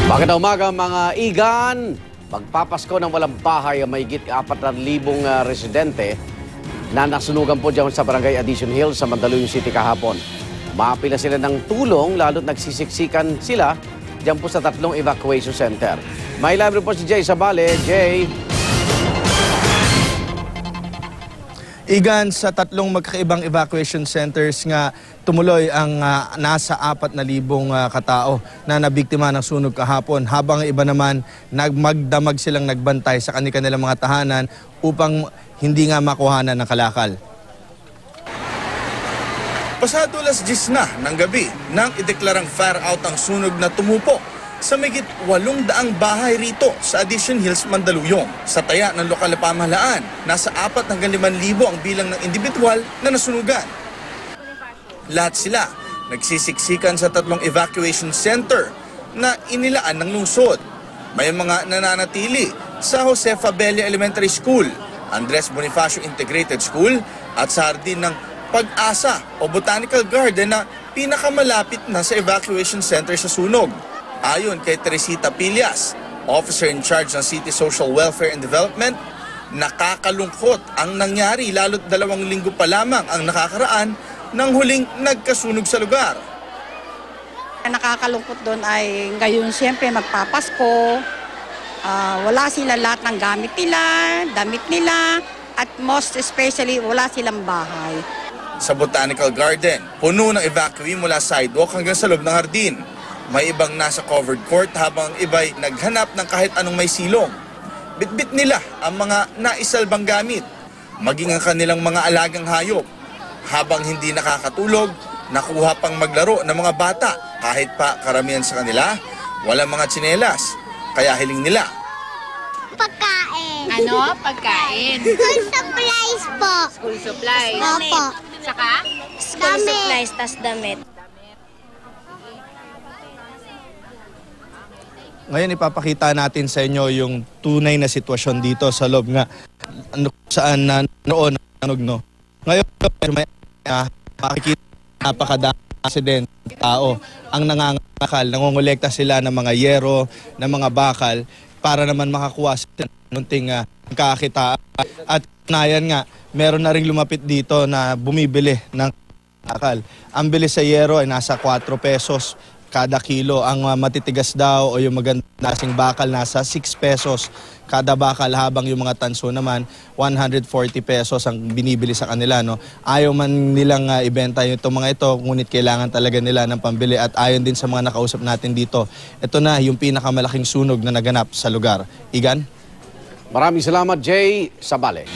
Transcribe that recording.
Magandang umaga mga igan. Magpapasko ng walang bahay ang mahigit 4,000 residente na nasunugan po dyan sa Barangay Addition Hills sa Mandaluyong City kahapon. Maapila sila ng tulong lalo't nagsisiksikan sila dyan po sa 3 evacuation center. May live po si Jay Sabale. Jay. Igan, sa 3 magkakaibang evacuation centers nga tumuloy ang nasa 4,000 katao na nabiktima ng sunog kahapon, habang iba naman magdamag silang nagbantay sa kanilang mga tahanan upang hindi nga makuhanan ng kalakal. Pasado alas 10 na ng gabi nang ideklarang fire out ang sunog na tumupo sa mahigit 800 bahay rito sa Addition Hills, Mandaluyong. Sa taya ng lokal na pamahalaan, nasa 4 hanggang 5,000 ang bilang ng individual na nasunugan. Lahat sila nagsisiksikan sa 3 evacuation center na inilaan ng lungsod. May mga nananatili sa Josefa Bella Elementary School, Andres Bonifacio Integrated School at sa hardin ng Pag-asa o Botanical Garden na pinakamalapit na sa evacuation center sa sunog. Ayon kay Teresita Pillas, officer in charge ng City Social Welfare and Development, nakakalungkot ang nangyari lalo't 2 linggo pa lamang ang nakakaraan nang huling nagkasunog sa lugar. Nakakalungkot doon ay ngayon siyempre magpapasko, wala sila lahat ng gamit nila, damit nila, at most especially wala silang bahay. Sa Botanical Garden, puno ng evacuee mula sidewalk hanggang sa loob ng hardin. May ibang nasa covered court habang iba'y naghanap ng kahit anong may silong. Bitbit nila ang mga naisalbang gamit, maging ang kanilang mga alagang hayop. Habang hindi nakakatulog, nakuha pang maglaro ng mga bata. Kahit pa karamihan sa kanila, walang mga tsinelas, kaya hiling nila. Pagkain. Ano? Pagkain? School supplies po. School supplies. Opo. Saka? School supplies, tas damit. Ngayon ipapakita natin sa inyo yung tunay na sitwasyon dito sa loob nga saan na noon ang no. Ngayon may makikita napakadaming aksidente tao ang nangangakal, nangongolekta sila ng mga yero, ng mga bakal para naman makakuha sila ng unting kakitaan. At nayan nga, meron na ring lumapit dito na bumibili ng bakal. Ang bili sa yero ay nasa 4 pesos kada kilo. Ang matitigas daw o yung magandang bakal nasa 6 pesos kada bakal, habang yung mga tanso naman 140 pesos ang binibili sa kanila. No? Ayaw man nilang ibenta itong mga ito, ngunit kailangan talaga nila ng pambili. At ayon din sa mga nakausap natin dito, ito na yung pinakamalaking sunog na naganap sa lugar. Igan? Maraming salamat, Jay Sabale.